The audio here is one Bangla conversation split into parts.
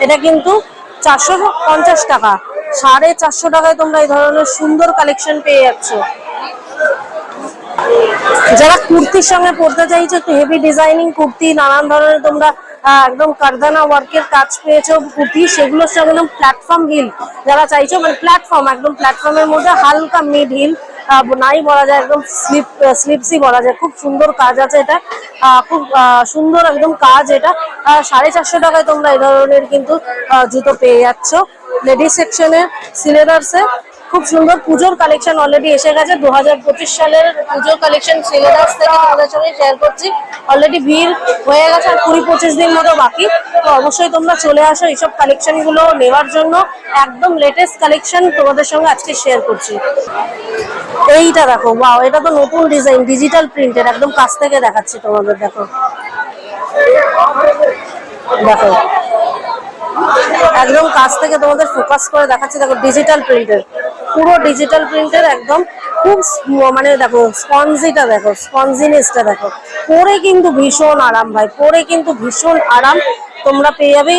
এটা কিন্তু 450 টাকা, 450 টাকায় তোমরা এই ধরনের সুন্দর কালেকশন পেয়ে যাচ্ছ। যারা কুর্তির সঙ্গে পরতে চাইছো, একটু হেভি ডিজাইনিং কুর্তি, নানান ধরনের তোমরা একদম কারদানা ওয়ার্কের কাজ পেয়েছো কুর্তি, সেগুলোর সঙ্গে একদম প্ল্যাটফর্ম হিল যারা চাইছো, মানে প্ল্যাটফর্ম একদম প্ল্যাটফর্মের মধ্যে হালকা মিড হিল নাই বলা যায়, একদম স্লিপসি বলা যায়, খুব সুন্দর কাজ আছে এটা, খুব সুন্দর একদম কাজ এটা। 450 টাকায় তোমরা এই ধরনের কিন্তু জুতো পেয়ে যাচ্ছ। লেডিস সেকশনে সিলেদার্সে খুব সুন্দর পুজোর কালেকশন অলরেডি এসে গেছে। 2025 সালের পুজোর কালেকশন সিলেদার্স থেকে তোমাদের সঙ্গে শেয়ার করছি। অলরেডি ভিড় হয়ে গেছে, আর 20-25 দিন মতো বাকি। তো অবশ্যই তোমরা চলে আসো এইসব কালেকশন গুলো নেওয়ার জন্য। একদম লেটেস্ট কালেকশন তোমাদের সঙ্গে আজকে শেয়ার করছি। এইটা দেখো, ওয়াও, এটা তো নতুন ডিজাইন, ডিজিটাল প্রিন্টের, একদম কাছ থেকে দেখাচ্ছি তোমাদের। দেখো দেখো একদম কাছ থেকে তোমাদের ফোকাস করে দেখাচ্ছি। দেখো ডিজিটাল প্রিন্টের, পুরো ডিজিটাল প্রিন্টের, একদম খুব মানে দেখো স্পঞ্জিটা, দেখো স্পঞ্জিনেসটা দেখো, পরে কিন্তু ভীষণ আরাম ভাই, পরে কিন্তু ভীষণ আরাম তোমরা পেয়ে যাবে।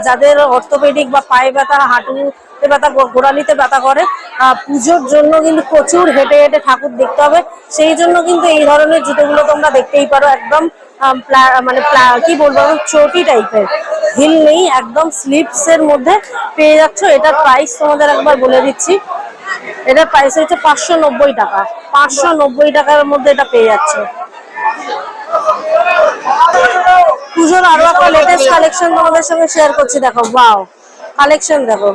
যাদের অর্থোপেডিক বা পায়ে ব্যথা, হাঁটুতে ব্যথা, গোড়ালিতে ব্যথা করে, পুজোর জন্য কিন্তু প্রচুর হেঁটে হেঁটে ঠাকুর দেখতে হবে, সেই জন্য কিন্তু এই ধরনের জুতোগুলো তোমরা দেখতেই পারো। একদম মানে কি বলবো, চটি টাইপের, হিল নেই, একদম স্লিপস এর মধ্যে পেয়ে যাচ্ছ। এটার প্রাইস তোমাদের একবার বলে দিচ্ছি, এটার প্রাইস হচ্ছে 590 টাকা। 590 টাকার মধ্যে এটা পেয়ে যাচ্ছে। পুজোর আরো একটা লেটেস্ট কালেকশন তোমাদের সঙ্গে শেয়ার করছি। দেখো ওয়াও, কালেকশন দেখো,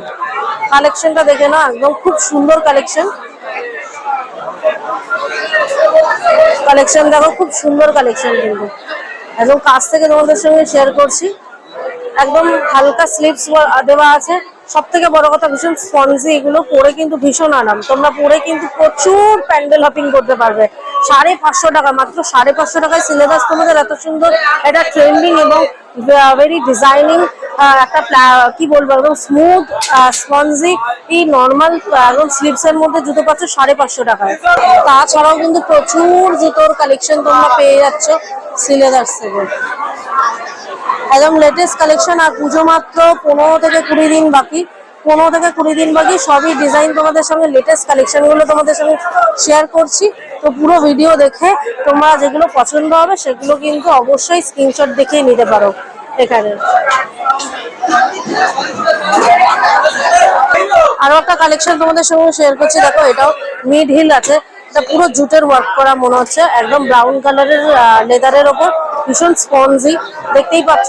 কালেকশনটা দেখে না, একদম খুব সুন্দর কালেকশন। কালেকশন দেখো, খুব সুন্দর কালেকশন, কিন্তু একদম কাছ থেকে তোমাদের সঙ্গে শেয়ার করছি। একদম হালকা স্লিপস দেওয়া আছে, সব থেকে বড় কথা ভীষণ স্পঞ্জি, এগুলো পরে কিন্তু ভীষণ আরাম, তোমরা পরে কিন্তু প্রচুর প্যান্ডেল হপিং করতে পারবে। 550 টাকা, মাত্র 550 টাকায় সিলেবাস তোমাদের এত সুন্দর একটা ট্রেন্ডিং এবং ভেরি ডিজাইনিং একটা কি বলবো, একদম স্মুথ স্পঞ্জি এই নর্মাল একদম স্লিপস এর মধ্যে জুতো পাচ্ছ 550 টাকায়। তাছাড়াও কিন্তু প্রচুর জুতোর কালেকশন তোমরা পেয়ে যাচ্ছ সিলেদার্স থেকে, একদম লেটেস্ট কালেকশন। আর পুজো মাত্র 15 থেকে 20 দিন বাকি, 15 থেকে 20 দিন বাকি। সবই ডিজাইন তোমাদের সঙ্গে, লেটেস্ট কালেকশন গুলো তোমাদের সঙ্গে শেয়ার করছি। তো পুরো ভিডিও দেখে তোমরা যেগুলো পছন্দ হবে সেগুলো কিন্তু অবশ্যই স্ক্রিনশট দেখে নিতে পারো। এখানে আরো একটা কালেকশন তোমাদের সঙ্গে শেয়ার করছি। দেখো এটাও মিড হিল আছে, এটা পুরো জুটের ওয়ার্ক করা মনে হচ্ছে, একদম ব্রাউন কালারের লেদারের ওপর, ভীষণ স্পঞ্জি, দেখতেই পাচ্ছ।